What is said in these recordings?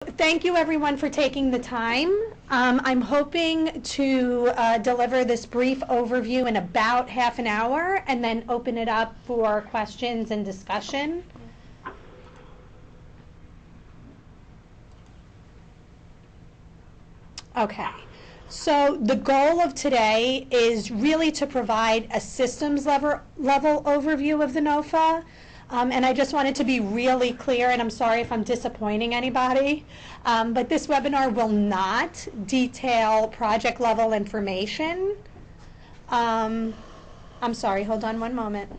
Thank you everyone for taking the time. I'm hoping to deliver this brief overview in about half an hour and then open it up for questions and discussion. Okay, so the goal of today is really to provide a systems level overview of the NOFA. And I just wanted to be really clear, and I'm sorry if I'm disappointing anybody, but this webinar will not detail project level information. I'm sorry, hold on one moment.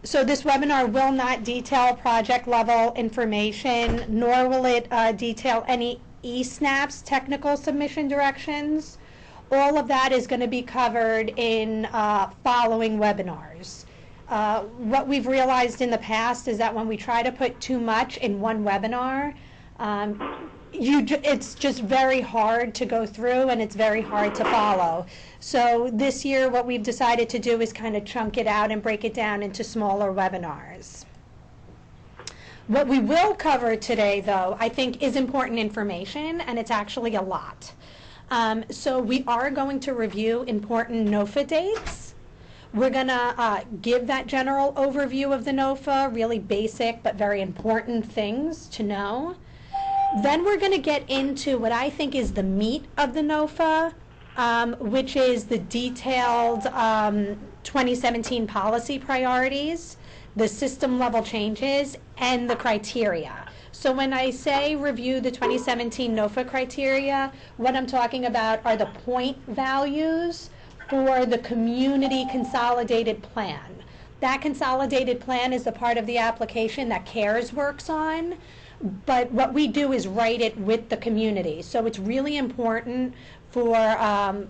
So this webinar will not detail project level information, nor will it detail any eSNAPS technical submission directions. All of that is going to be covered in following webinars. What we've realized in the past is that when we try to put too much in one webinar, it's just very hard to go through and it's very hard to follow. So this year what we've decided to do is kind of chunk it out and break it down into smaller webinars. What we will cover today, though, I think is important information, and it's actually a lot. So we are going to review important NOFA dates. We're going to give that general overview of the NOFA, really basic but very important things to know. Then we're going to get into what I think is the meat of the NOFA, which is the detailed 2017 policy priorities, the system level changes, and the criteria. So when I say review the 2017 NOFA criteria, what I'm talking about are the point values for the community consolidated plan. That consolidated plan is the part of the application that CARES works on, but what we do is write it with the community. So it's really important for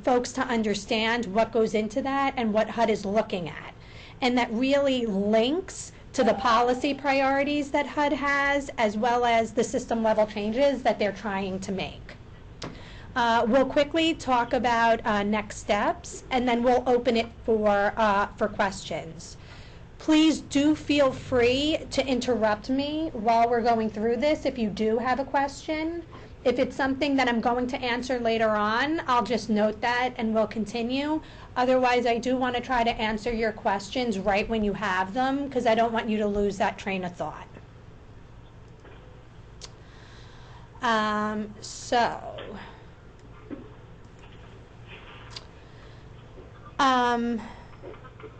folks to understand what goes into that and what HUD is looking at. And that really links to the policy priorities that HUD has, as well as the system level changes that they're trying to make. We'll quickly talk about next steps, and then we'll open it for questions. Please do feel free to interrupt me while we're going through this if you do have a question. If it's something that I'm going to answer later on, I'll just note that and we'll continue. Otherwise, I do want to try to answer your questions right when you have them, because I don't want you to lose that train of thought.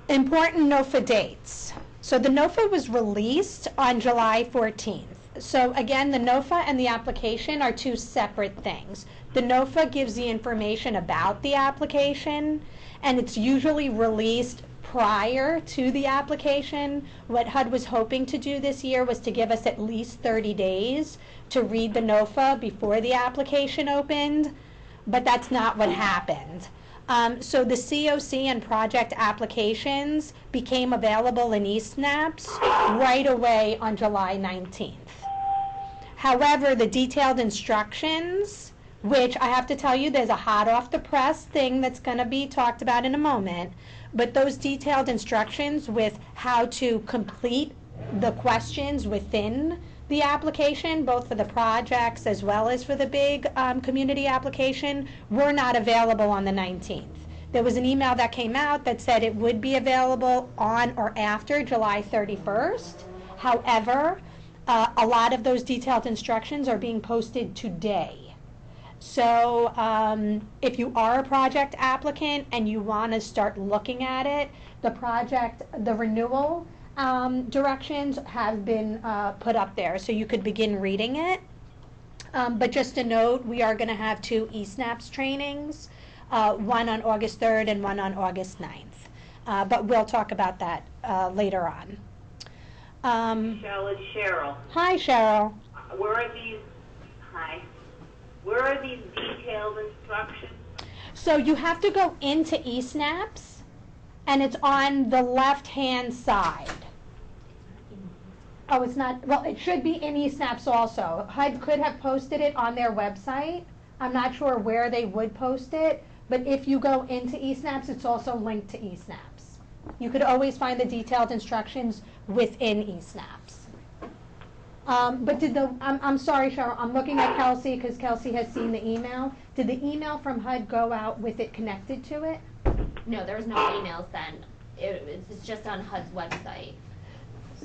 Important NOFA dates. So the NOFA was released on July 14th. So again, the NOFA and the application are two separate things. The NOFA gives the information about the application, and it's usually released prior to the application. What HUD was hoping to do this year was to give us at least 30 days to read the NOFA before the application opened, but that's not what happened. So the COC and project applications became available in eSNAPS right away on July 19th. However, the detailed instructions, which I have to tell you, there's a hot off the press thing that's going to be talked about in a moment, but those detailed instructions with how to complete the questions within the application, both for the projects as well as for the big community application, were not available on the 19th. There was an email that came out that said it would be available on or after July 31st. However, a lot of those detailed instructions are being posted today. So if you are a project applicant and you want to start looking at it, the renewal directions have been put up there, so you could begin reading it. But just a note, we are going to have two eSNAPS trainings, one on August 3rd and one on August 9th. But we'll talk about that later on. Michelle, it's Cheryl. Hi, Cheryl. Where are these detailed instructions? So you have to go into eSNAPS, and it's on the left-hand side. Oh, it's not, well, it should be in eSNAPS also. HUD could have posted it on their website. I'm not sure where they would post it, but if you go into eSNAPS, it's also linked to eSNAPS. You could always find the detailed instructions within eSNAPS. But I'm sorry, Cheryl, I'm looking at Kelsey because Kelsey has seen the email. Did the email from HUD go out with it connected to it? No, there was no email sent. It's just on HUD's website.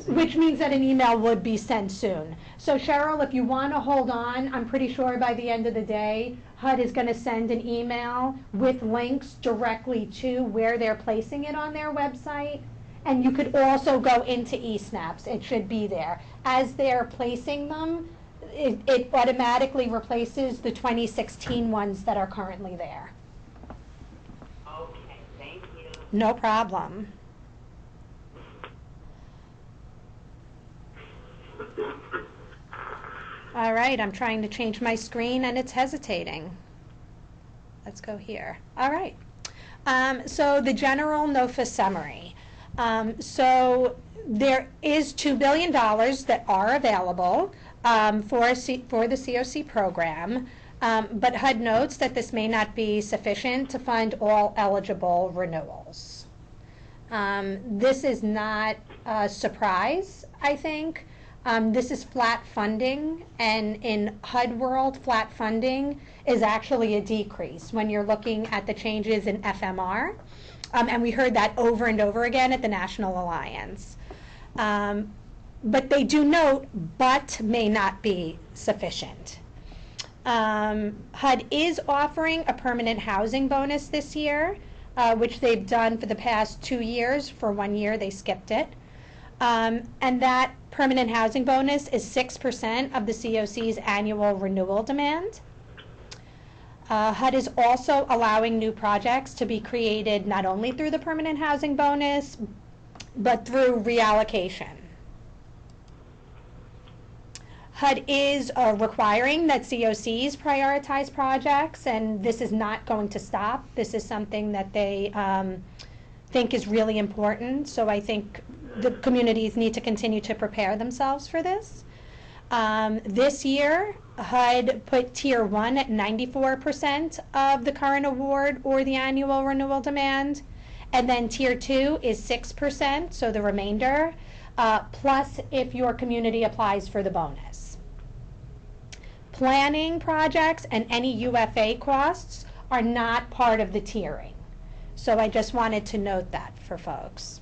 Which means that an email would be sent soon. So Cheryl, if you want to hold on, I'm pretty sure by the end of the day, HUD is going to send an email with links directly to where they're placing it on their website. And you could also go into eSnaps. It should be there. As they're placing them, it automatically replaces the 2016 ones that are currently there. Okay, thank you. No problem. All right, I'm trying to change my screen and it's hesitating. Let's go here. All right. So the general NOFA summary. So there is $2 billion that are available for the COC program, but HUD notes that this may not be sufficient to fund all eligible renewals. This is not a surprise, I think. This is flat funding, and in HUD world, flat funding is actually a decrease when you're looking at the changes in FMR. And we heard that over and over again at the National Alliance. But they do note, but may not be sufficient. HUD is offering a permanent housing bonus this year, which they've done for the past 2 years. For 1 year, they skipped it. And that permanent housing bonus is 6% of the COC's annual renewal demand. HUD is also allowing new projects to be created not only through the permanent housing bonus, but through reallocation. HUD is requiring that COCs prioritize projects, and this is not going to stop. This is something that they think is really important, so I think the communities need to continue to prepare themselves for this. This year, HUD put Tier 1 at 94% of the current award or the annual renewal demand, and then Tier 2 is 6%, so the remainder, plus if your community applies for the bonus. Planning projects and any UFA costs are not part of the tiering, so I just wanted to note that for folks.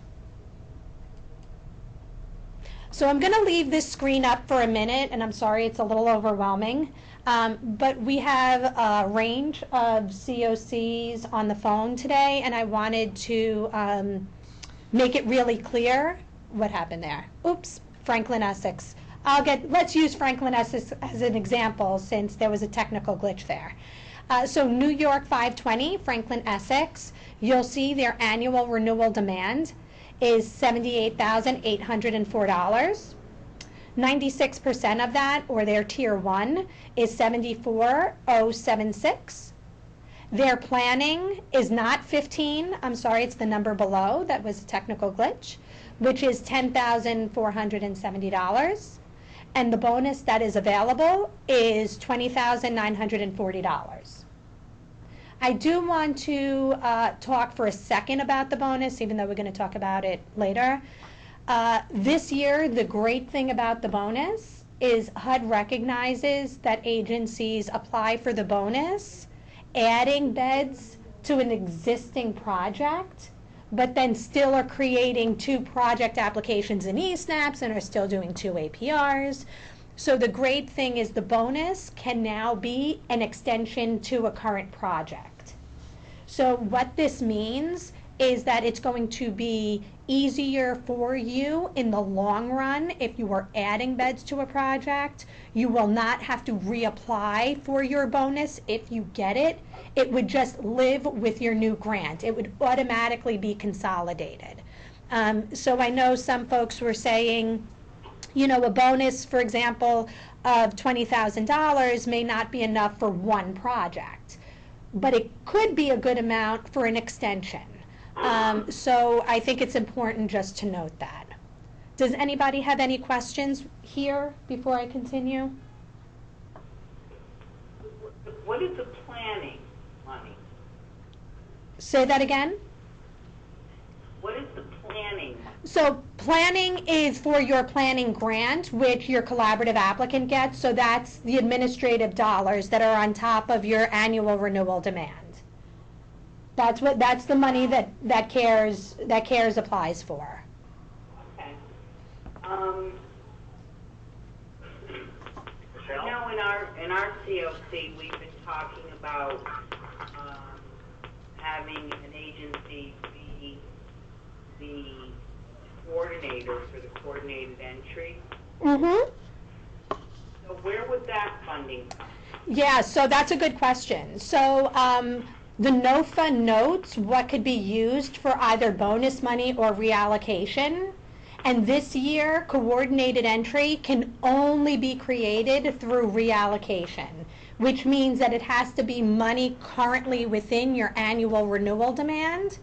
So I'm going to leave this screen up for a minute, and I'm sorry it's a little overwhelming, but we have a range of COCs on the phone today, and I wanted to make it really clear what happened there. Oops, Franklin, Essex. Let's use Franklin, Essex as an example since there was a technical glitch there. So New York 520, Franklin, Essex, you'll see their annual renewal demand is $78,804. 96% of that, or their Tier 1, is $74,076. Their planning is not 15, I'm sorry, it's the number below, that was a technical glitch, which is $10,470. And the bonus that is available is $20,940. I do want to talk for a second about the bonus, even though we're going to talk about it later. This year, the great thing about the bonus is HUD recognizes that agencies apply for the bonus, adding beds to an existing project, but then still are creating 2 project applications in eSnaps and are still doing 2 APRs. So the great thing is the bonus can now be an extension to a current project. So what this means is that it's going to be easier for you in the long run if you are adding beds to a project. You will not have to reapply for your bonus if you get it. It would just live with your new grant. It would automatically be consolidated. So I know some folks were saying, you know, a bonus, for example, of $20,000 may not be enough for one project, but it could be a good amount for an extension. So I think it's important just to note that. Does anybody have any questions here before I continue? What is the planning money? Say that again? What is the planning? So planning is for your planning grant, which your collaborative applicant gets. So that's the administrative dollars that are on top of your annual renewal demand. That's the money that CARES applies for. Okay. Michelle? Now in our COC, we've been talking about having an agency be the coordinator for the coordinated entry. Mm-hmm. So where would that funding come? Yeah, so that's a good question. So the NOFA notes what could be used for either bonus money or reallocation. And this year, coordinated entry can only be created through reallocation, which means that it has to be money currently within your annual renewal demand.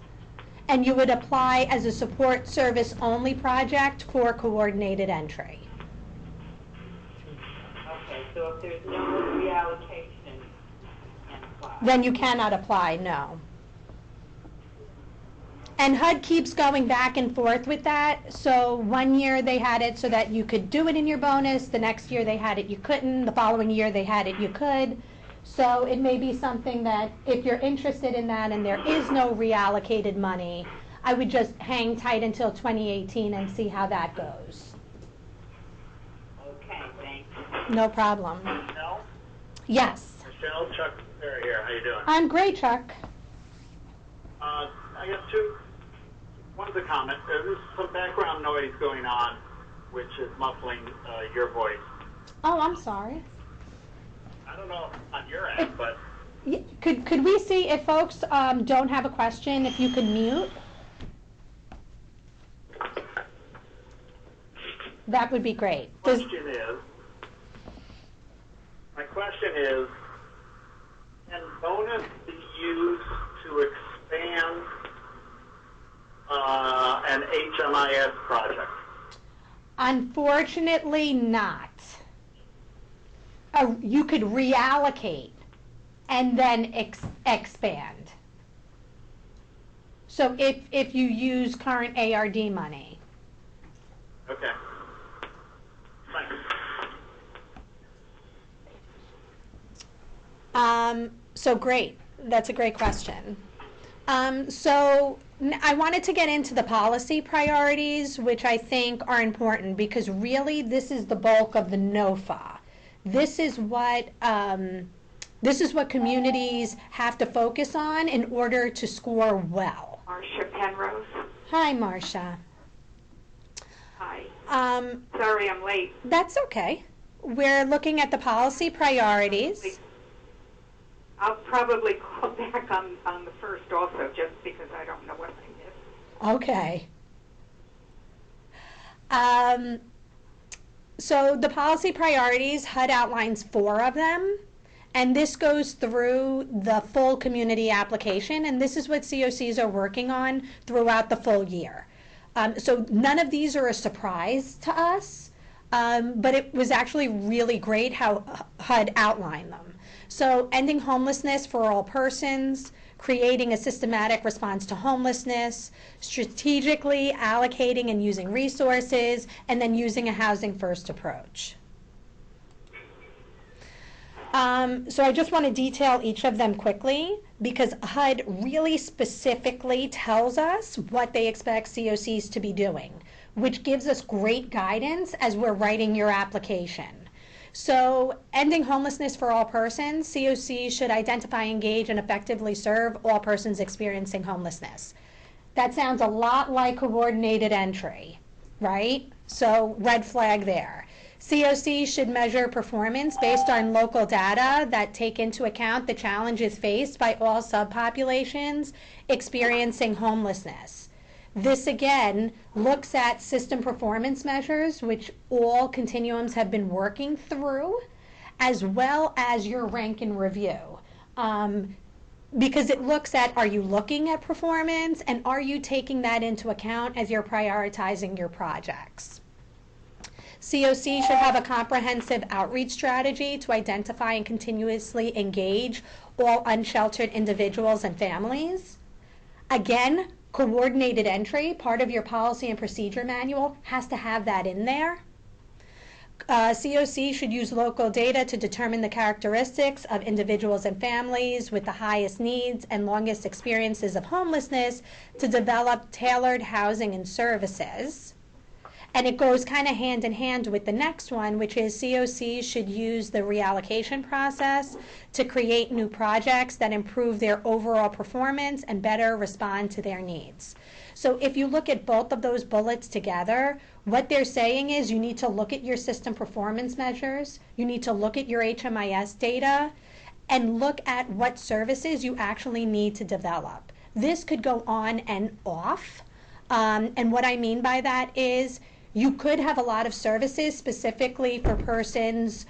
And you would apply as a support service only project for coordinated entry. Okay, so if there's no reallocation, you can't apply. Then you cannot apply, no. And HUD keeps going back and forth with that. So one year they had it so that you could do it in your bonus. The next year they had it, you couldn't. The following year they had it, you could. So it may be something that if you're interested in that and there is no reallocated money, I would just hang tight until 2018 and see how that goes. Okay, thank you. No problem. Michelle? Yes. Michelle, Chuck Perry here. How you doing? I'm great, Chuck. I got two. One's a comment. There's some background noise going on, which is muffling your voice. Oh, I'm sorry. I don't know on your end, but Could we see if folks don't have a question, if you could mute? That would be great. my question is, can bonus be used to expand an HMIS project? Unfortunately not. You could reallocate and then expand. So if you use current ARD money. Okay. Thanks. So great. That's a great question. So I wanted to get into the policy priorities, which I think are important because really this is the bulk of the NOFA. This is what communities have to focus on in order to score well. Marcia Penrose. Hi, Marcia. Hi. Sorry I'm late. That's okay. We're looking at the policy priorities. I'll probably call back on the first also, just because I don't know what I missed. Okay. So the policy priorities, HUD outlines 4 of them, and this goes through the full community application, and this is what COCs are working on throughout the full year. So none of these are a surprise to us, but it was actually really great how HUD outlined them. So ending homelessness for all persons, creating a systematic response to homelessness, strategically allocating and using resources, and then using a housing first approach. So I just want to detail each of them quickly because HUD really specifically tells us what they expect COCs to be doing, which gives us great guidance as we're writing your application. So ending homelessness for all persons, COCs should identify, engage, and effectively serve all persons experiencing homelessness. That sounds a lot like coordinated entry, right? So red flag there. COCs should measure performance based on local data that take into account the challenges faced by all subpopulations experiencing homelessness. This again looks at system performance measures, which all continuums have been working through, as well as your rank and review. Because it looks at, are you looking at performance and are you taking that into account as you're prioritizing your projects? COC should have a comprehensive outreach strategy to identify and continuously engage all unsheltered individuals and families. Again, coordinated entry, part of your policy and procedure manual, has to have that in there. COC should use local data to determine the characteristics of individuals and families with the highest needs and longest experiences of homelessness to develop tailored housing and services. And it goes kind of hand in hand with the next one, which is COC should use the reallocation process to create new projects that improve their overall performance and better respond to their needs. So if you look at both of those bullets together, what they're saying is you need to look at your system performance measures, you need to look at your HMIS data, and look at what services you actually need to develop. This could go on and off, and what I mean by that is you could have a lot of services specifically for persons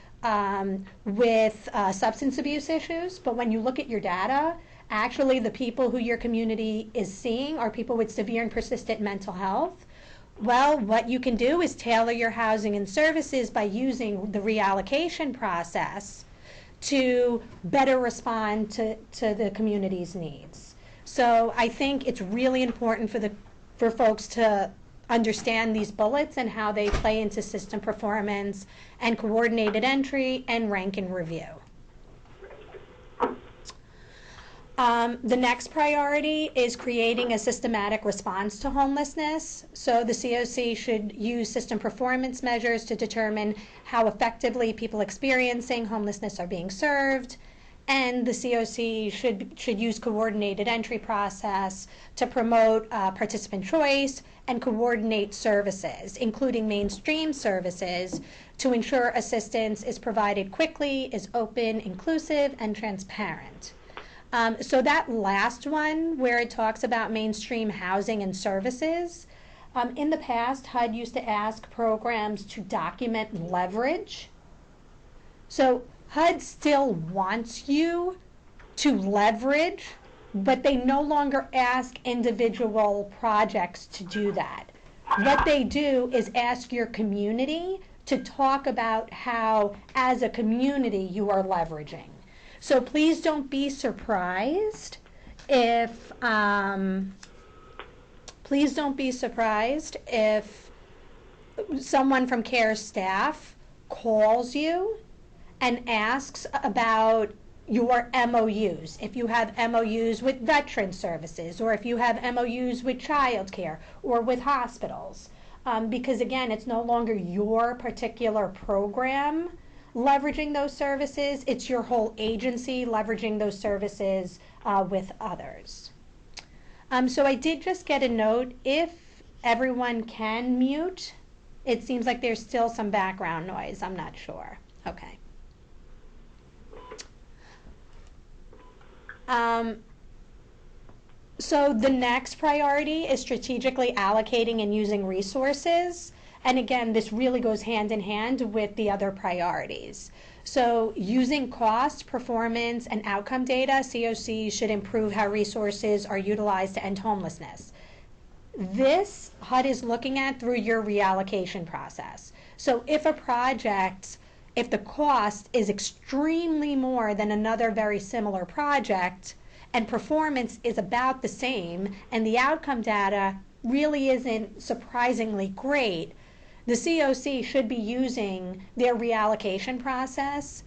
with substance abuse issues, but when you look at your data, actually the people who your community is seeing are people with severe and persistent mental health. Well, what you can do is tailor your housing and services by using the reallocation process to better respond to the community's needs. So I think it's really important for folks to understand these bullets and how they play into system performance and coordinated entry and rank and review. The next priority is creating a systematic response to homelessness. So the COC should use system performance measures to determine how effectively people experiencing homelessness are being served. And the COC should use coordinated entry process to promote participant choice and coordinate services, including mainstream services, to ensure assistance is provided quickly, is open, inclusive, and transparent. So that last one, where it talks about mainstream housing and services, in the past, HUD used to ask programs to document leverage. So HUD still wants you to leverage, but they no longer ask individual projects to do that. What they do is ask your community to talk about how, as a community, you are leveraging. So please don't be surprised if someone from CARE staff calls you and asks about your MOUs. If you have MOUs with veteran services, or if you have MOUs with childcare or with hospitals, because again, it's no longer your particular program leveraging those services, it's your whole agency leveraging those services with others. So I did just get a note, if everyone can mute, it seems like there's still some background noise, I'm not sure. Okay. So the next priority is strategically allocating and using resources. And again, this really goes hand in hand with the other priorities. So using cost, performance, and outcome data, COC should improve how resources are utilized to end homelessness. This HUD is looking at through your reallocation process. So if a project, if the cost is extremely more than another very similar project and performance is about the same and the outcome data really isn't surprisingly great, the COC should be using their reallocation process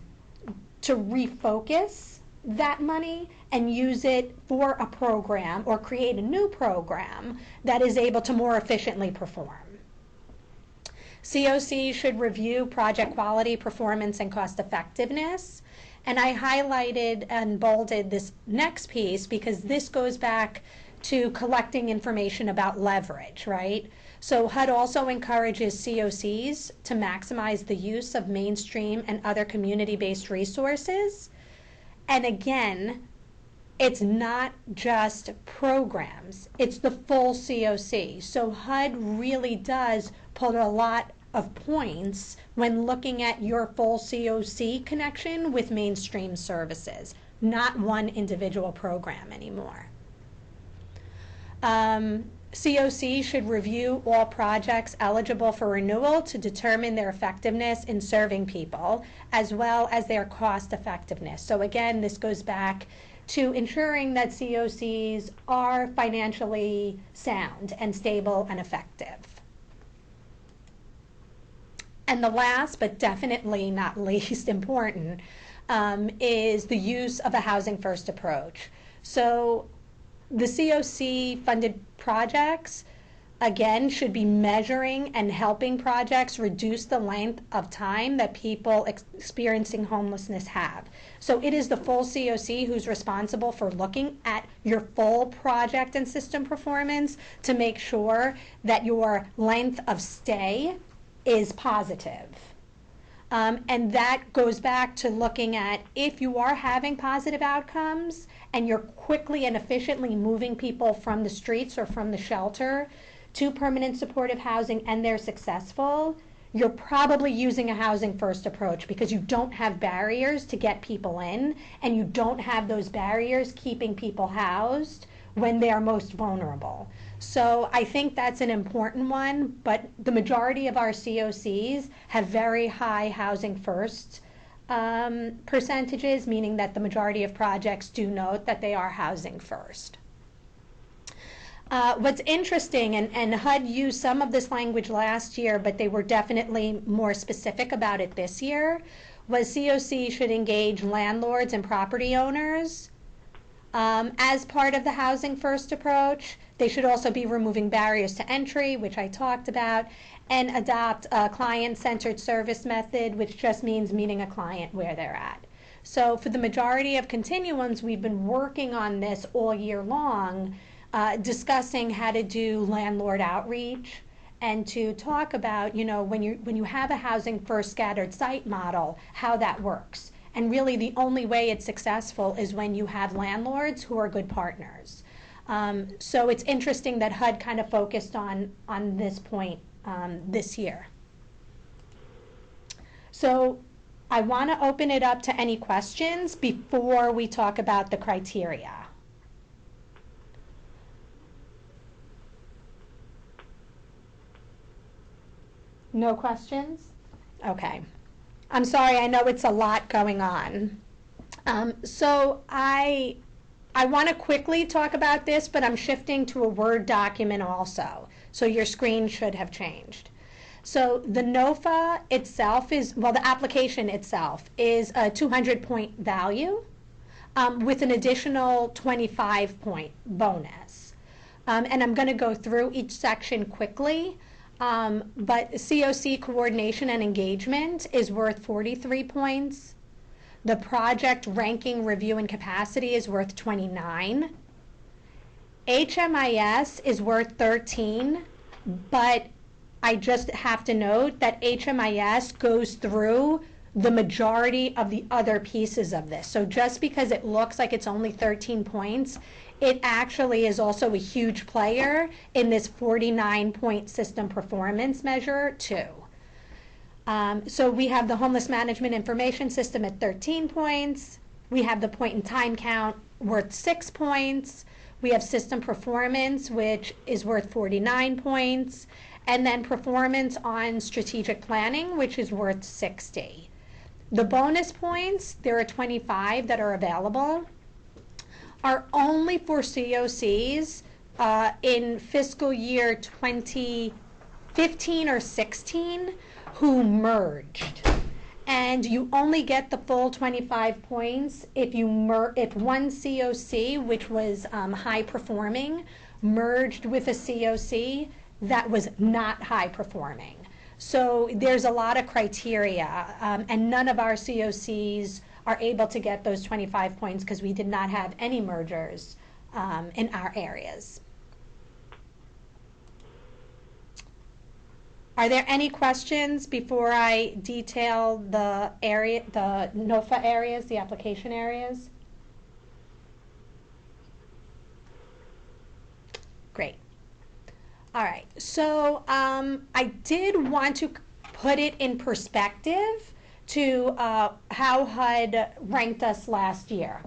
to refocus that money and use it for a program or create a new program that is able to more efficiently perform. COC should review project quality, performance, and cost effectiveness. And I highlighted and bolded this next piece because this goes back to collecting information about leverage, right? So HUD also encourages COCs to maximize the use of mainstream and other community-based resources. And again, it's not just programs, it's the full COC. So HUD really does put a lot of points when looking at your full COC connection with mainstream services, not one individual program anymore. COC should review all projects eligible for renewal to determine their effectiveness in serving people, as well as their cost effectiveness. So again, this goes back to ensuring that COCs are financially sound and stable and effective. And the last, but definitely not least important, is the use of a housing first approach. So the COC funded projects, again, should be measuring and helping projects reduce the length of time that people experiencing homelessness have. So it is the full COC who's responsible for looking at your full project and system performance to make sure that your length of stay is positive. And that goes back to looking at if you are having positive outcomes and you're quickly and efficiently moving people from the streets or from the shelter to permanent supportive housing and they're successful, you're probably using a housing first approach because you don't have barriers to get people in and you don't have those barriers keeping people housed when they are most vulnerable. So I think that's an important one, but the majority of our COCs have very high housing first percentages, meaning that the majority of projects do note that they are housing first. What's interesting, and HUD used some of this language last year, but they were definitely more specific about it this year, was COC should engage landlords and property owners as part of the housing first approach. They should also be removing barriers to entry, which I talked about, and adopt a client-centered service method, which just means meeting a client where they're at. So for the majority of continuums, we've been working on this all year long, discussing how to do landlord outreach and to talk about, when you have a housing first scattered site model, how that works. And really the only way it's successful is when you have landlords who are good partners. So it's interesting that HUD kind of focused on this point this year. So I want to open it up to any questions before we talk about the criteria. No questions? Okay. I'm sorry, I know it's a lot going on. So I want to quickly talk about this, but I'm shifting to a Word document also. So your screen should have changed. So the NOFA itself the application itself is a 200-point value with an additional 25-point bonus. And I'm going to go through each section quickly. But COC coordination and engagement is worth 43 points. The project ranking, review, and capacity is worth 29. HMIS is worth 13, but I just have to note that HMIS goes through the majority of the other pieces of this. So just because it looks like it's only 13 points, it actually is also a huge player in this 49-point system performance measure too. So we have the homeless management information system at 13 points. We have the point in time count worth 6 points. We have system performance, which is worth 49 points. And then performance on strategic planning, which is worth 60. The bonus points, there are 25 that are available, are only for COCs in fiscal year 2015 or 16 who merged. And you only get the full 25 points if one COC, which was high performing, merged with a COC that was not high performing. So there's a lot of criteria, and none of our COCs are able to get those 25 points because we did not have any mergers in our areas. Are there any questions before I detail the NOFA areas, the application areas? Great. All right, so I did want to put it in perspective to how HUD ranked us last year.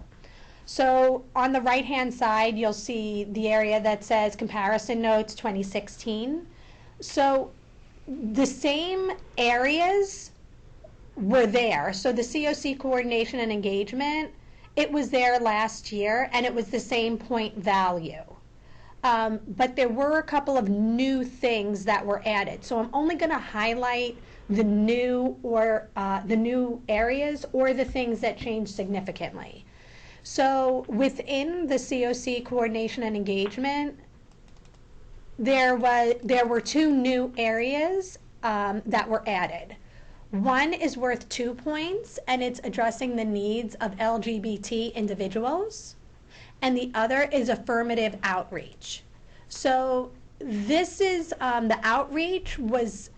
So on the right-hand side, you'll see the area that says Comparison Notes 2016. So the same areas were there. So the COC coordination and engagement it was there last year, and it was the same point value. But there were a couple of new things that were added. So I'm only going to highlight the new areas or the things that changed significantly. So within the COC coordination and engagement, there were two new areas that were added. One is worth 2 points, and it's addressing the needs of LGBT individuals. And the other is affirmative outreach. So this is, the outreach was,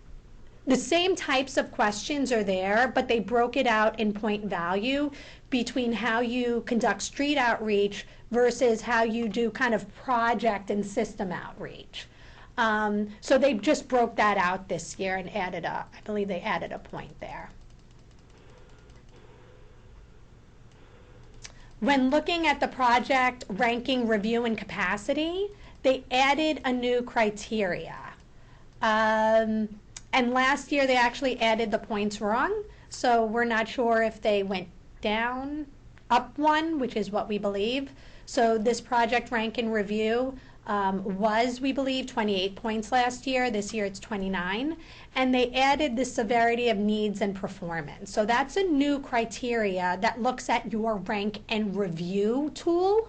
the same types of questions are there, but they broke it out in point value between how you conduct street outreach versus how you do kind of project and system outreach. So they just broke that out this year and added I believe they added a point there. When looking at the project ranking, review, and capacity, they added a new criteria. And last year they actually added the points wrong, so we're not sure if they went down, up one, which is what we believe. So this project rank and review was, we believe, 28 points last year. This year it's 29. And they added the severity of needs and performance. So that's a new criteria that looks at your rank and review tool.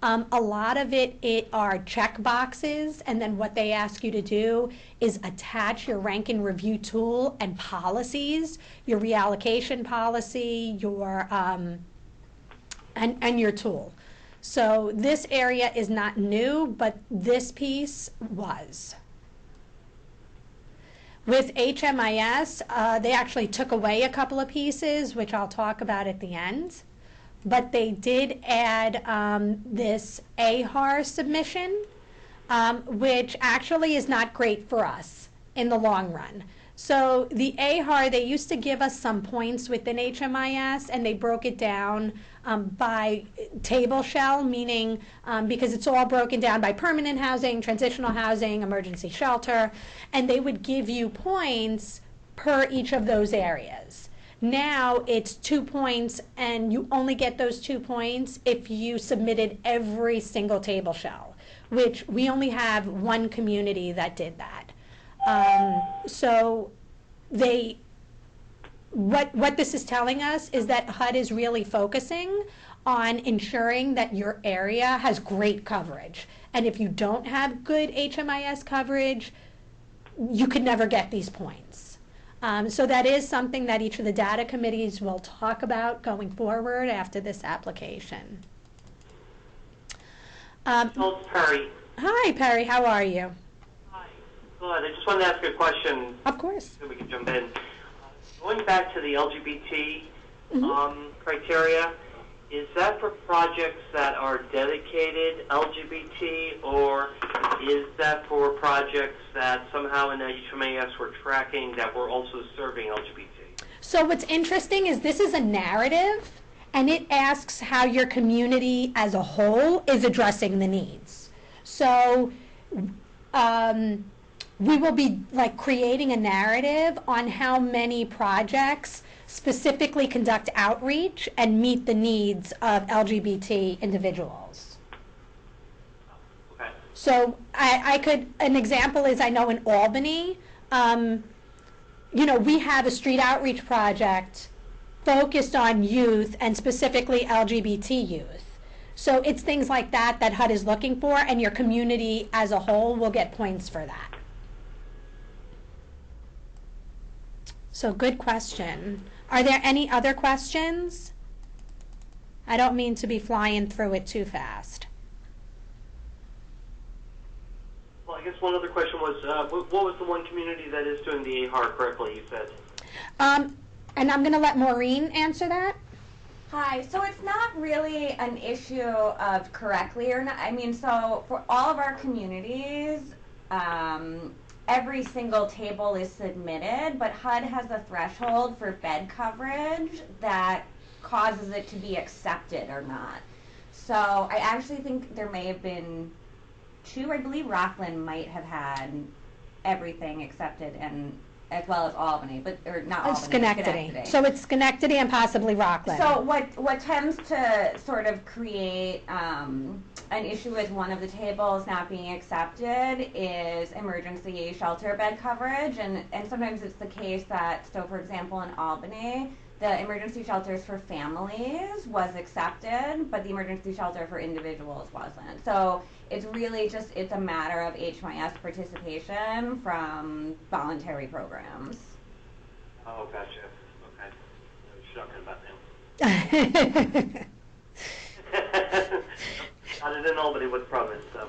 A lot of it are check boxes, and then what they ask you to do is attach your rank and review tool and policies, your reallocation policy, your and your tool. So this area is not new, but this piece was. With HMIS, they actually took away a couple of pieces, which I'll talk about at the end. But they did add this AHAR submission, which actually is not great for us in the long run. So the AHAR, they used to give us some points within HMIS, and they broke it down by table shell, meaning because it's all broken down by permanent housing, transitional housing, emergency shelter, and they would give you points per each of those areas. Now it's 2 points, and you only get those 2 points if you submitted every single table shell, which we only have one community that did that. So what this is telling us is that HUD is really focusing on ensuring that your area has great coverage. And if you don't have good HMIS coverage, you could never get these points. So that is something that each of the data committees will talk about going forward after this application. Perry. Hi, Perry. How are you? Hi. Good. I just wanted to ask you a question. Of course. So we can jump in. Going back to the LGBT criteria, is that for projects that are dedicated LGBT, or is that for projects that somehow in the HMAS we're tracking that we're also serving LGBT? So what's interesting is this is a narrative, and it asks how your community as a whole is addressing the needs. So we will be like creating a narrative on how many projects specifically conduct outreach and meet the needs of LGBT individuals. Okay. So an example is, I know in Albany, we have a street outreach project focused on youth and specifically LGBT youth. So it's things like that that HUD is looking for, and your community as a whole will get points for that. So good question. Are there any other questions? I don't mean to be flying through it too fast. Well, I guess one other question was, what was the one community that is doing the AHAR correctly, you said? And I'm going to let Maureen answer that. Hi, so it's not really an issue of correctly or not. I mean, so for all of our communities, every single table is submitted, but HUD has a threshold for bed coverage that causes it to be accepted or not. So I actually think there may have been 2, I believe Rockland might have had everything accepted, and as well as Albany, or not Albany, Schenectady. So it's Schenectady and possibly Rockland. So what tends to sort of create an issue with one of the tables not being accepted is emergency shelter bed coverage, and sometimes it's the case that, so for example in Albany, the emergency shelters for families was accepted, but the emergency shelter for individuals wasn't. So it's really just, it's a matter of HMIS participation from voluntary programs. Oh, gotcha. Okay. I was shocking about them. I didn't know nobody was promised, so.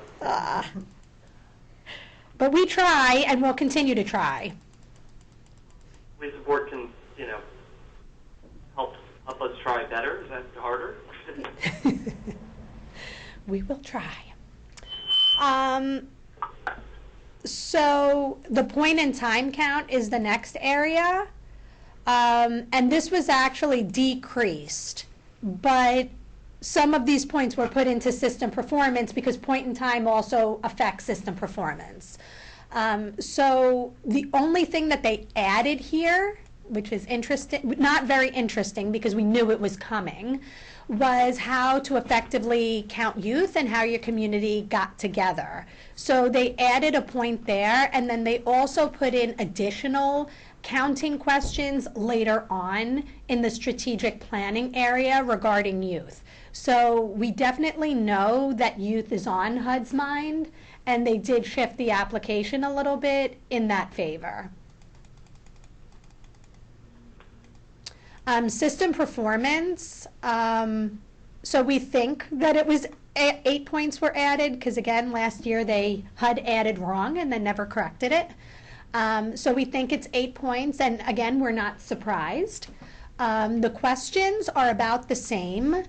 But we try, and we'll continue to try. We as a board can, help us try better. Is that harder? We will try. So the point in time count is the next area. And this was actually decreased, but some of these points were put into system performance because point in time also affects system performance. So the only thing that they added here, which is interesting, not very interesting because we knew it was coming, was how to effectively count youth and how your community got together. So they added a point there, and then they also put in additional counting questions later on in the strategic planning area regarding youth. So we definitely know that youth is on HUD's mind, and they did shift the application a little bit in that favor. System performance, so we think that it was 8 points were added, because again, last year HUD added wrong and then never corrected it. So we think it's 8 points, and again, we're not surprised. The questions are about the same,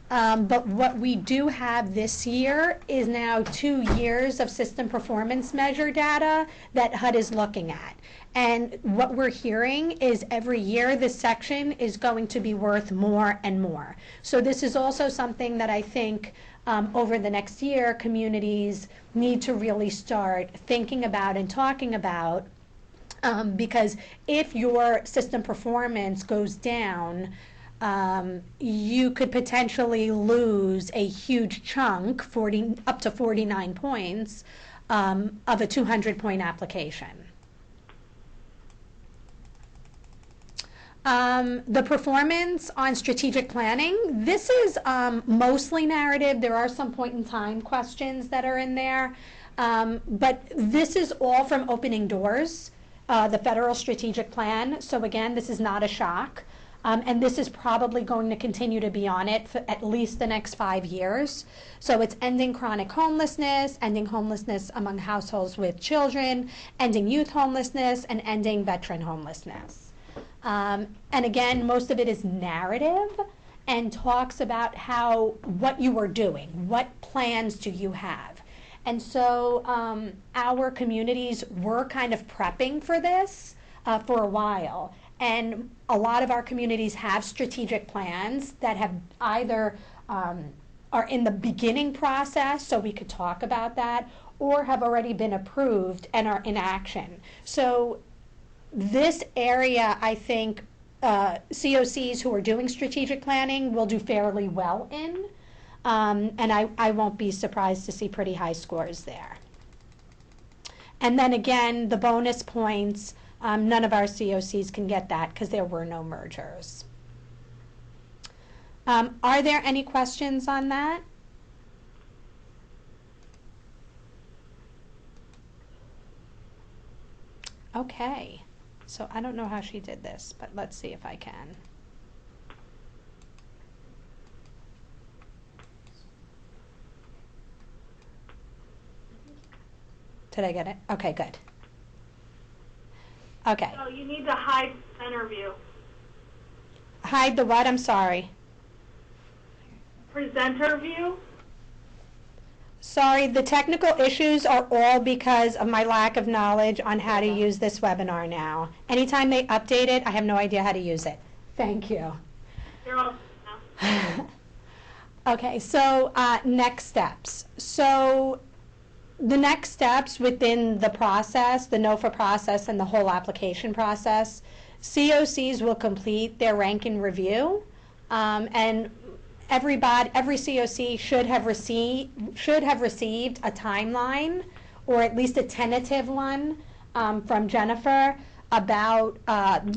but what we do have this year is now 2 years of system performance measure data that HUD is looking at. And what we're hearing is every year this section is going to be worth more and more. So this is also something that I think over the next year, communities need to really start thinking about and talking about, because if your system performance goes down, you could potentially lose a huge chunk, up to 49 points, of a 200-point application. The performance on strategic planning, this is mostly narrative. There are some point in time questions that are in there, but this is all from Opening Doors, the federal strategic plan. So again, this is not a shock, and this is probably going to continue to be on it for at least the next 5 years. So it's ending chronic homelessness, ending homelessness among households with children, ending youth homelessness, and ending veteran homelessness. And again, most of it is narrative and talks about what you are doing, what plans do you have. And so our communities were kind of prepping for this for a while. And a lot of our communities have strategic plans that have either are in the beginning process, so we could talk about that, or have already been approved and are in action. So this area, I think, COCs who are doing strategic planning will do fairly well in, and I won't be surprised to see pretty high scores there. And then again, the bonus points, none of our COCs can get that because there were no mergers. Are there any questions on that? Okay. So I don't know how she did this, but let's see if I can. Did I get it? Okay, good. Okay. So you need to hide center view. Hide the what? I'm sorry. Presenter view. Sorry, the technical issues are all because of my lack of knowledge on how to use this webinar now. Anytime they update it, I have no idea how to use it. Thank you. You're all now. Okay, so next steps. So the next steps within the process, the NOFA process and the whole application process, COCs will complete their rank and review, and every COC should have received a timeline, or at least a tentative one, from Jennifer about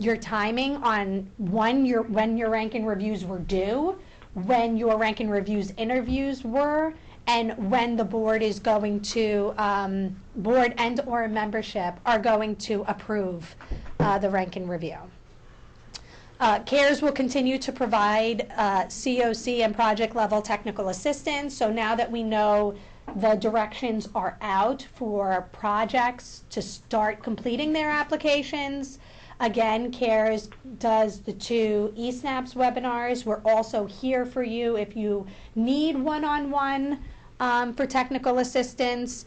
your timing on when your rank and reviews were due, when your rank and reviews interviews were, and when the board is going to, board and or membership are going to approve the rank and review. CARES will continue to provide COC and project level technical assistance. So now that we know the directions are out for projects to start completing their applications, again, CARES does the 2 eSNAPS webinars. We're also here for you if you need one-on-one for technical assistance.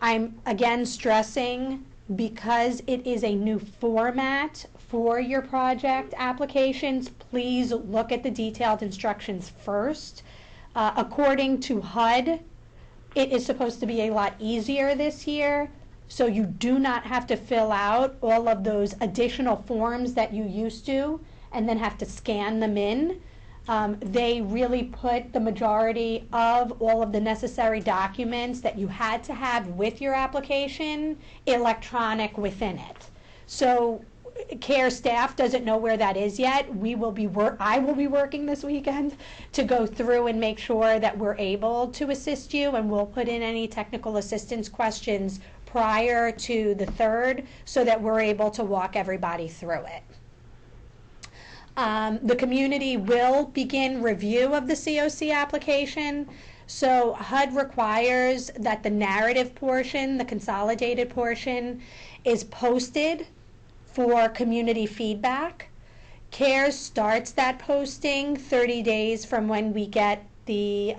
I'm again stressing, because it is a new format for your project applications, please look at the detailed instructions first. According to HUD, it is supposed to be a lot easier this year, so you do not have to fill out all of those additional forms that you used to and then have to scan them in. They really put the majority of all of the necessary documents that you had to have with your application electronic within it. So CARE staff doesn't know where that is yet. I will be working this weekend to go through and make sure that we're able to assist you, and we'll put in any technical assistance questions prior to the 3rd so that we're able to walk everybody through it. The community will begin review of the COC application. So HUD requires that the narrative portion, the consolidated portion, is posted for community feedback. CARES starts that posting 30 days from when we get the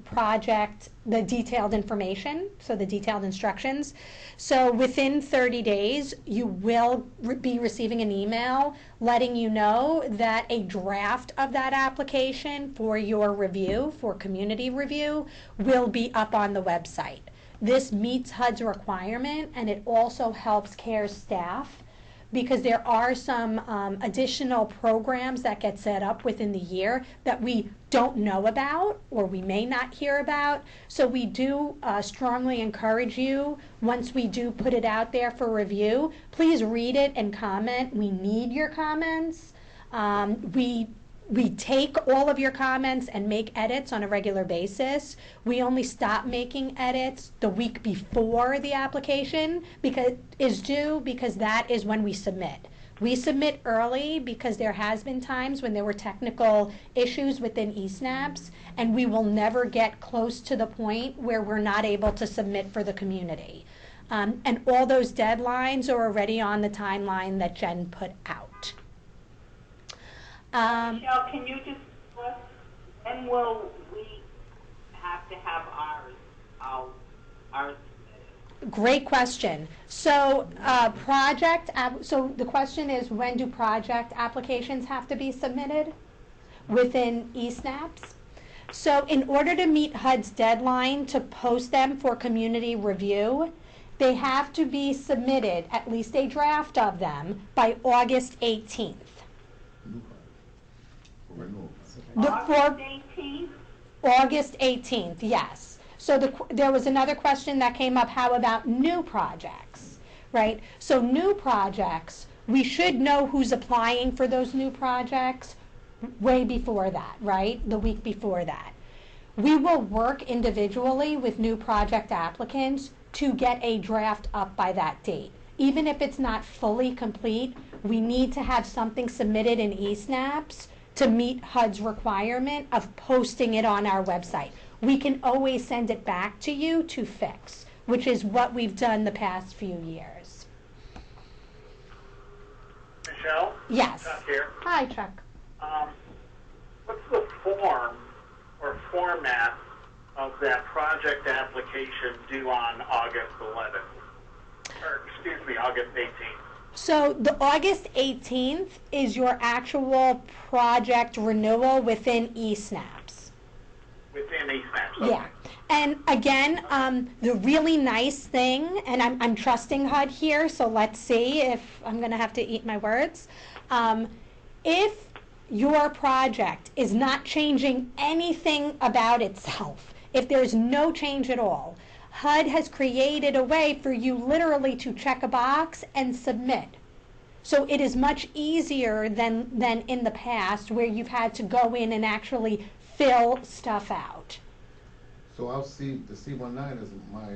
project, the detailed information, so the detailed instructions. So within 30 days, you will be receiving an email letting you know that a draft of that application for your review, for community review, will be up on the website. This meets HUD's requirement, and it also helps CARES staff, because there are some additional programs that get set up within the year that we don't know about or we may not hear about. So we do strongly encourage you, once we do put it out there for review, please read it and comment. We need your comments. We take all of your comments and make edits on a regular basis. We only stop making edits the week before the application is due, because that is when we submit. We submit early because there has been times when there were technical issues within eSNAPS, and we will never get close to the point where we're not able to submit for the community. And all those deadlines are already on the timeline that Jen put out. Michelle, can you just when will we have to have ours submitted? Great question. So so the question is, when do project applications have to be submitted within eSNAPS? So in order to meet HUD's deadline to post them for community review, they have to be submitted, at least a draft of them, by August 18th. August 18th? August 18th, yes. So there was another question that came up, how about new projects, right? So new projects, we should know who's applying for those new projects way before that, right? The week before that. We will work individually with new project applicants to get a draft up by that date. Even if it's not fully complete, we need to have something submitted in eSNAPS to meet HUD's requirement of posting it on our website. We can always send it back to you to fix, which is what we've done the past few years. Michelle? Yes. Chuck here. Hi, Chuck. What's the form or format of that project application due on August 11th? Or, excuse me, August 18th? So the August 18th is your actual project renewal within eSNAPS. Within eSNAPS, okay. Yeah. And again, the really nice thing, and I'm trusting HUD here, so let's see if I'm going to have to eat my words. If your project is not changing anything about itself, if there's no change at all, HUD has created a way for you literally to check a box and submit. So it is much easier than in the past where you've had to go in and actually fill stuff out. So I'll see the C19 as my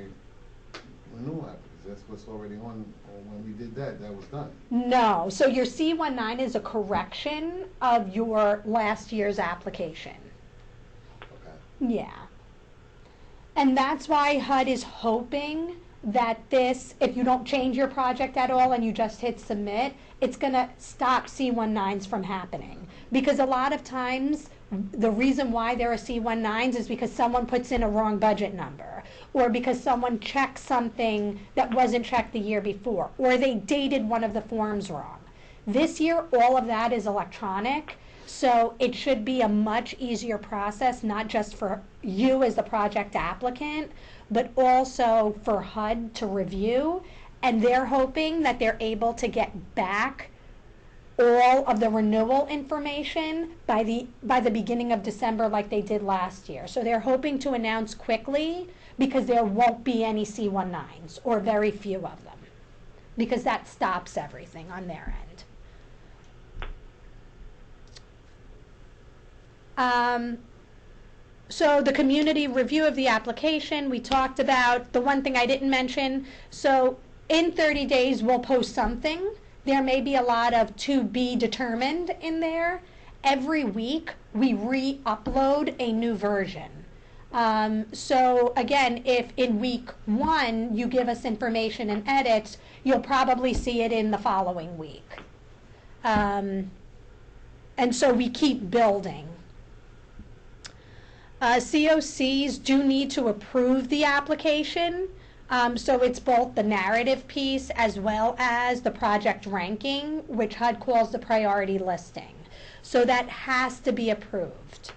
renewal application. That's what's already on. When we did that, that was done. No, so your C19 is a correction of your last year's application. Okay. Yeah. And that's why HUD is hoping that this, if you don't change your project at all and you just hit submit, it's going to stop C19s from happening. Because a lot of times, the reason why there are C19s is because someone puts in a wrong budget number, or because someone checked something that wasn't checked the year before, or they dated one of the forms wrong. This year, all of that is electronic, so it should be a much easier process, not just for you as the project applicant, but also for HUD to review, and they're hoping that they're able to get back all of the renewal information by the beginning of December like they did last year. So they're hoping to announce quickly because there won't be any C19s, or very few of them, because that stops everything on their end. So the community review of the application, we talked about. The one thing I didn't mention, so in 30 days we'll post something. There may be a lot of to be determined in there. Every week we re-upload a new version. So again, if in week 1 you give us information and edits, you'll probably see it in the following week. And so we keep building. COCs do need to approve the application. So it's both the narrative piece as well as the project ranking, which HUD calls the priority listing. So that has to be approved.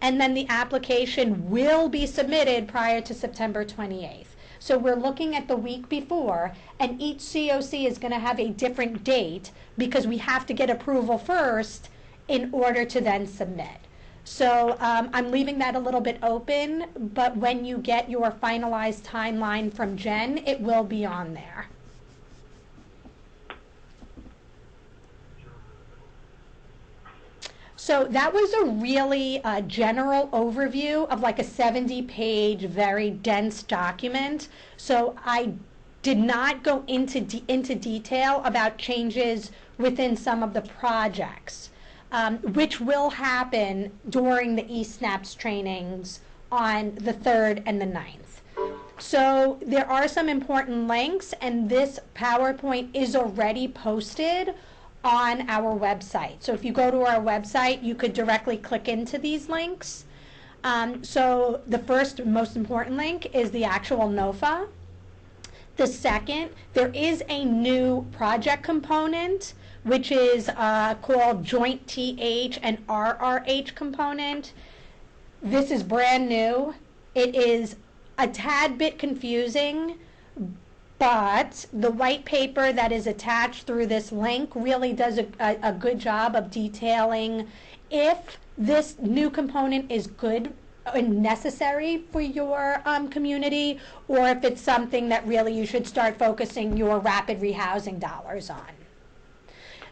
And then the application will be submitted prior to September 28th. So we're looking at the week before, and each COC is going to have a different date because we have to get approval first in order to then submit. So I'm leaving that a little bit open, but when you get your finalized timeline from Jen, it will be on there. So that was a really general overview of like a 70-page, very dense document. So I did not go into detail about changes within some of the projects. Which will happen during the eSNAPS trainings on the 3rd and the 9th. So there are some important links, and this PowerPoint is already posted on our website. So if you go to our website, you could directly click into these links. So the first most important link is the actual NOFA. The second, there is a new project component which is called Joint TH and RRH component. This is brand new. It is a tad bit confusing, but the white paper that is attached through this link really does a good job of detailing if this new component is good and necessary for your community, or if it's something that really you should start focusing your rapid rehousing dollars on.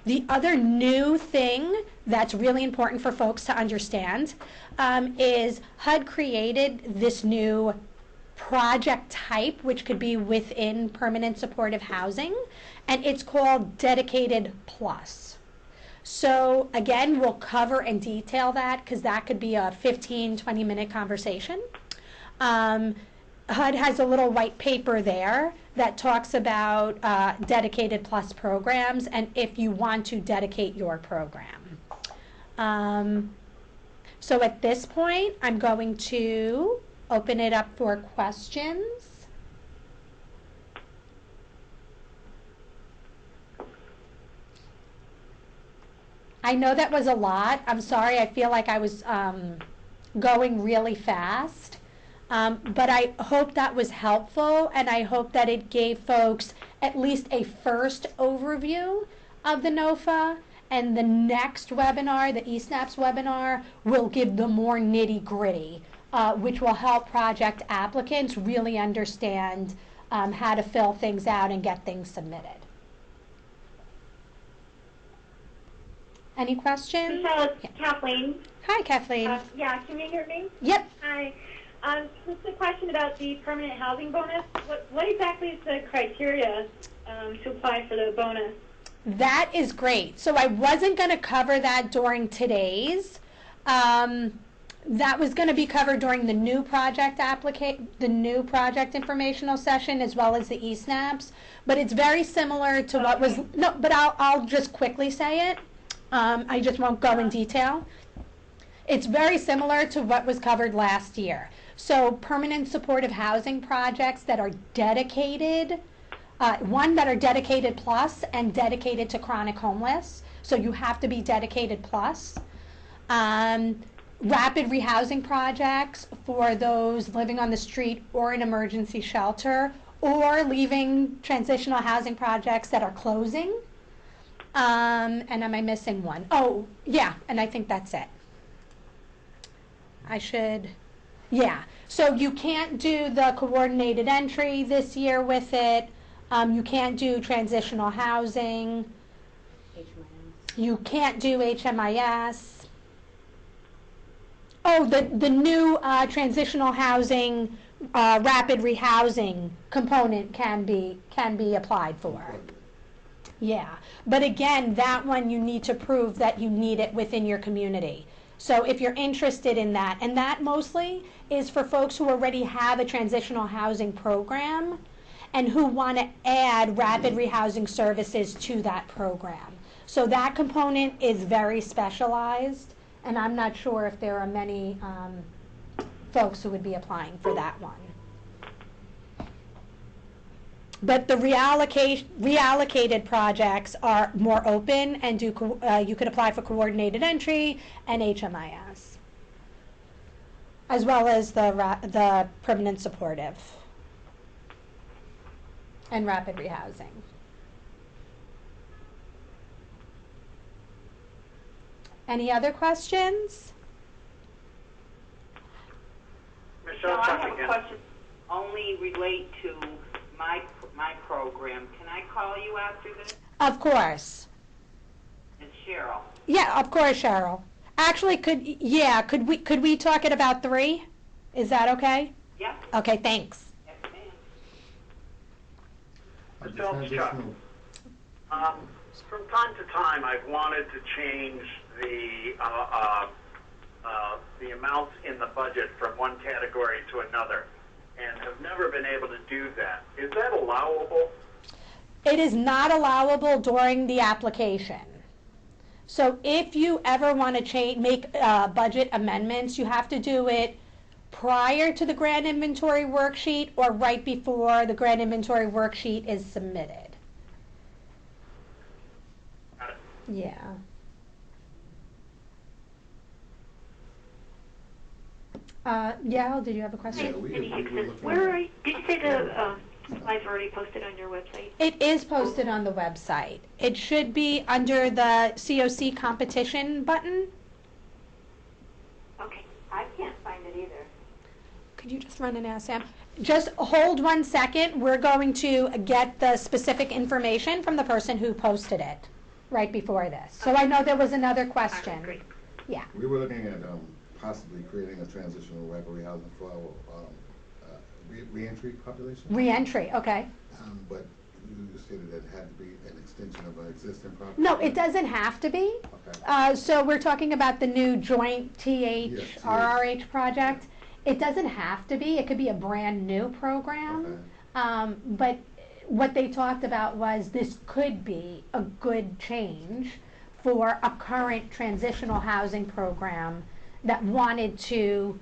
The other new thing that's really important for folks to understand is HUD created this new project type, which could be within permanent supportive housing, and it's called Dedicated Plus. So again, we'll cover and detail that because that could be a 15-20 minute conversation. HUD has a little white paper there that talks about Dedicated Plus programs and if you want to dedicate your program. So at this point, I'm going to open it up for questions. I know that was a lot. I'm sorry. I feel like I was going really fast. But I hope that was helpful, and I hope that it gave folks at least a first overview of the NOFA, and the next webinar, the eSNAPS webinar, will give the more nitty-gritty, which will help project applicants really understand how to fill things out and get things submitted. Any questions? Michelle, it's Kathleen. Hi, Kathleen. Yeah, can you hear me? Yep. Hi. Just a question about the permanent housing bonus. What exactly is the criteria to apply for the bonus? That is great. So I wasn't going to cover that during today's. That was going to be covered during the new project informational session, as well as the eSNAPs. But it's very similar to what was, no, but I'll just quickly say it. I just won't go in detail. It's very similar to what was covered last year. So permanent supportive housing projects that are dedicated, one that are dedicated plus and dedicated to chronic homeless. So you have to be dedicated plus. Rapid rehousing projects for those living on the street or in emergency shelter, or leaving transitional housing projects that are closing. And am I missing one? Oh, yeah, and I think that's it. Yeah. So you can't do the coordinated entry this year with it. You can't do transitional housing. You can't do HMIS. Oh, the new transitional housing rapid rehousing component can be applied for. Yeah, but again, that one you need to prove that you need it within your community. So if you're interested in that, and that mostly is for folks who already have a transitional housing program and who want to add rapid rehousing services to that program. So that component is very specialized, and I'm not sure if there are many folks who would be applying for that one. But the reallocated projects are more open, and you could apply for coordinated entry and HMIS, as well as the permanent supportive and rapid rehousing. Any other questions? Michelle, I check have a again. question only relate to my program. Can I call you after this? Of course. It's Cheryl. Yeah, of course, Cheryl. Actually, could we talk at about 3? Is that okay? Yeah. Okay, thanks. Yes, ma'am. Michelle, it's Chuck. From time to time, I've wanted to change the amounts in the budget from one category to another, and have never been able to do that. Is that allowable? It is not allowable during the application. So if you ever want to make budget amendments, you have to do it prior to the grant inventory worksheet or right before the grant inventory worksheet is submitted. Got it. Yeah. Yael, did you have a question? Where are you? Did you say the slides are already posted on your website? It is posted on the website. It should be under the COC competition button. Okay. I can't find it either. Could you just run and ask Sam? Just hold 1 second. We're going to get the specific information from the person who posted it right before this. So I know there was another question. Great. Yeah. We were looking at possibly creating a transitional rapid rehousing for our reentry population. Reentry, okay. But you stated that it had to be an extension of an existing property. No, it doesn't have to be. Okay. So we're talking about the new joint RRH project. It doesn't have to be. It could be a brand new program. Okay. But what they talked about was this could be a good change for a current transitional housing program that wanted to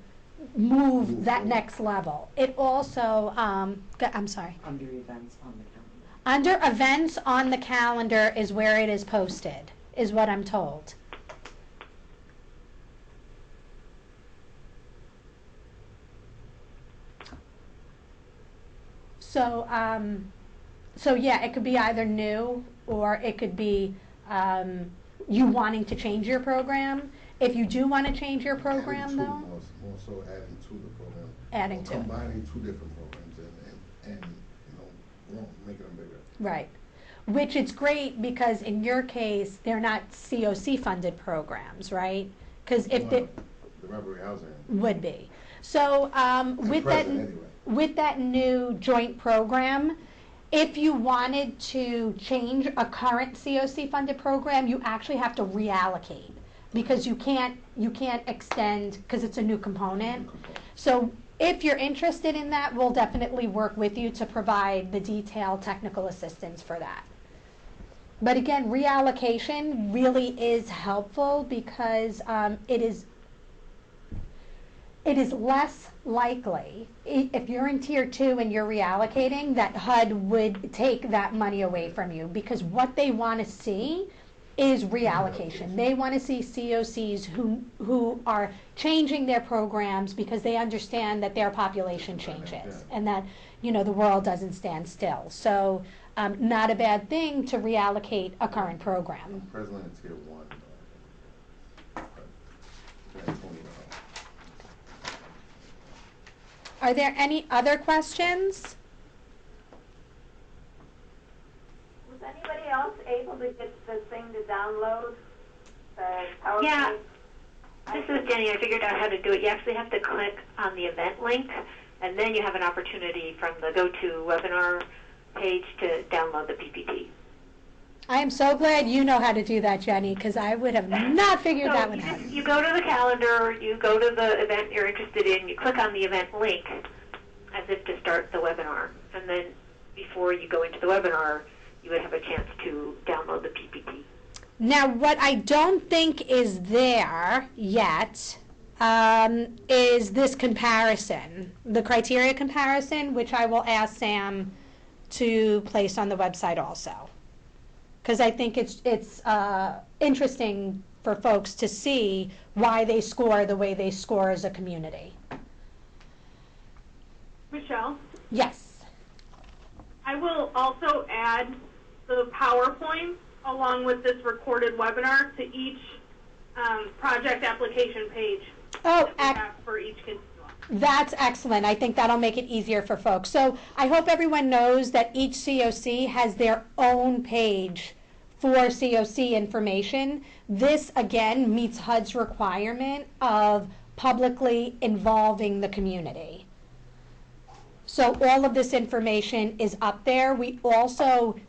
move that forward. next level. It also, I'm sorry. Under events on the calendar. Under events on the calendar is where it is posted, is what I'm told. So, so yeah, it could be either new, or it could be you wanting to change your program. If you do want to change your program, Adding to, though, more so adding to the program. Adding Or to it. combining two different programs and making them bigger. right? Which it's great because in your case, they're not COC funded programs, right? Because if they The Reverie Housing. would be. So with that, present anyway. with that new joint program, if you wanted to change a current COC funded program, you actually have to reallocate because you can't extend because it's a new component. So if you're interested in that, we'll definitely work with you to provide the detailed technical assistance for that. But again, reallocation really is helpful because it is less likely, if you're in tier 2 and you're reallocating, that HUD would take that money away from you, because what they want to see is reallocation. They want to see COCs who are changing their programs because they understand that their population changes and that, the world doesn't stand still. So not a bad thing to reallocate a current program. Presently in tier 1. Are there any other questions? Was anybody else able to get the thing to download? The PowerPoint? Yeah. This is Jenny. I figured out how to do it. You actually have to click on the event link, and then you have an opportunity from the GoToWebinar page to download the PPT. I am so glad you know how to do that, Jenny, because I would have not figured that one out. You go to the calendar, you go to the event you're interested in, you click on the event link as if to start the webinar. And then before you go into the webinar, you would have a chance to download the PPT. Now, what I don't think is there yet is this comparison, the criteria comparison, which I will ask Sam to place on the website also. Because I think it's interesting for folks to see why they score the way they score as a community. Michelle? Yes. I will also add the PowerPoint along with this recorded webinar to each project application page that we have for each constituent. That's excellent. I think that'll make it easier for folks. So I hope everyone knows that each COC has their own page for COC information. This, again, meets HUD's requirement of publicly involving the community. So all of this information is up there. We also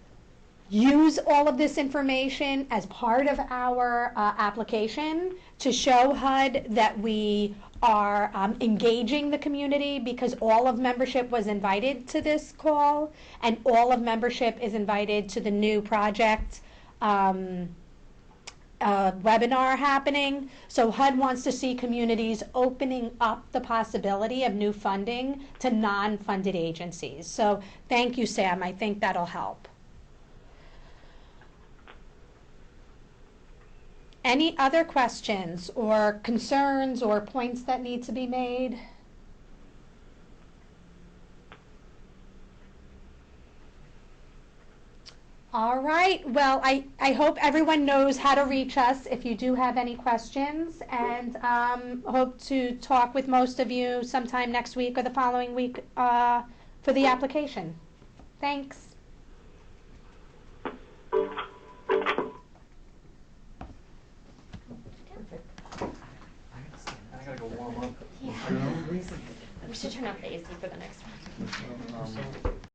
use all of this information as part of our application to show HUD that we are engaging the community, because all of membership was invited to this call and all of membership is invited to the new project webinar happening. So HUD wants to see communities opening up the possibility of new funding to non-funded agencies. So thank you, Sam. I think that'll help. Any other questions or concerns or points that need to be made? All right. Well, I hope everyone knows how to reach us if you do have any questions, and hope to talk with most of you sometime next week or the following week for the application. Thanks. I gotta go warm up. Yeah. We should turn off the AC for the next one.